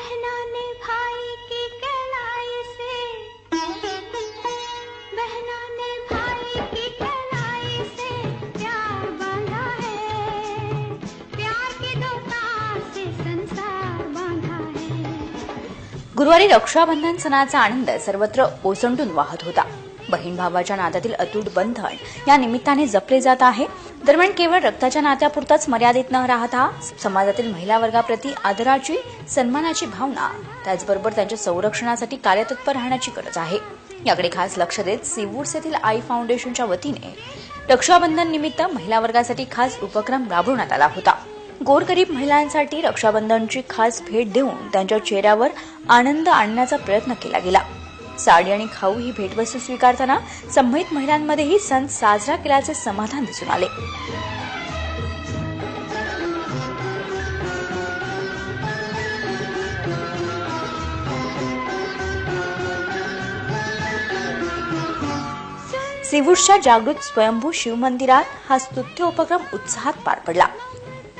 बहना ने भाई की कलाई से, बहना ने भाई की कलाई से प्यार बांधा है, प्यार के दो तार से संसार बांधा है। गुरुवारी रक्षाबंधन सणाचा आनंद सर्वत्र ओसंडून वाहत होता। बहीण भावाच्या नात्यातील अतूट बंधन या निमित्ताने जपले जात आहे। दरम्यान केवळ रक्ताच्या नात्यापुरताच मर्यादित न राहता समाजातील महिला वर्गाप्रती आदराची, सन्मानाची भावना, त्याचबरोबर त्यांच्या संरक्षणासाठी कार्यतत्पर राहण्याची गरज आहे। याकडे खास लक्ष देत सीवूड्स येथील आई फाउंडेशनच्या वतीने रक्षाबंधन निमित्त महिला वर्गासाठी खास उपक्रम राबवण्यात आला होता। गोरगरीब महिलांसाठी रक्षाबंधनची खास भेट देऊन त्यांच्या चेहऱ्यावर आनंद आणण्याचा प्रयत्न केला गेला। साडी आणि खाऊ ही भेटवस्तू स्वीकारताना संमोहित महिलांमध्येही सण साजरा केल्याचे समाधान दिसून आले। सीवूड्सच्या जागृत स्वयंभू शिवमंदिरात हा स्तुत्य उपक्रम उत्साहात पार पडला।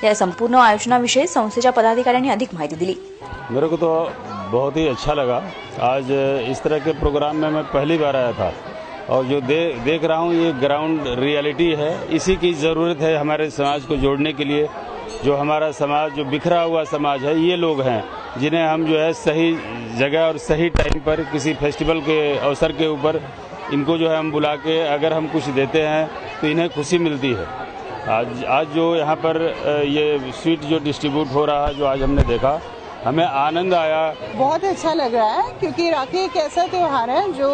या संपूर्ण आयोजनाविषयी संस्थेच्या पदाधिकाऱ्यांनी अधिक माहिती दिली। मेरे को तो बहुत ही अच्छा लगा। आज इस तरह के प्रोग्राम में मैं पहली बार आया था और जो देख रहा हूँ ये ग्राउंड रियलिटी है। इसी की ज़रूरत है हमारे समाज को जोड़ने के लिए। जो हमारा समाज, जो बिखरा हुआ समाज है, ये लोग हैं जिन्हें हम जो है सही जगह और सही टाइम पर किसी फेस्टिवल के अवसर के ऊपर इनको जो है हम बुला के अगर हम कुछ देते हैं तो इन्हें खुशी मिलती है। आज जो यहाँ पर ये स्वीट जो डिस्ट्रीब्यूट हो रहा है, जो आज हमने देखा, हमें आनंद आया। बहुत अच्छा लग रहा है क्योंकि राखी एक ऐसा त्योहार है जो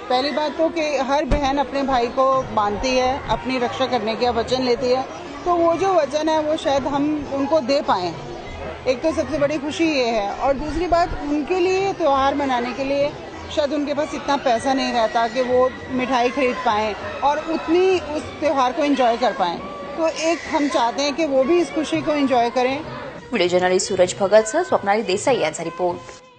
पहली बात तो कि हर बहन अपने भाई को बांधती है, अपनी रक्षा करने का वचन लेती है, तो वो जो वचन है वो शायद हम उनको दे पाएं। एक तो सबसे बड़ी खुशी ये है और दूसरी बात उनके लिए त्योहार मनाने के लिए शायद उनके पास इतना पैसा नहीं रहता कि वो मिठाई खरीद पाएं और उतनी उस त्योहार को एंजॉय कर पाएं। तो एक हम चाहते हैं कि वो भी इस खुशी को एंजॉय करें। व्हिडिओ जर्नलिस्ट सूरज भगत सह स्वप्नाली देसाई यांचा रिपोर्ट।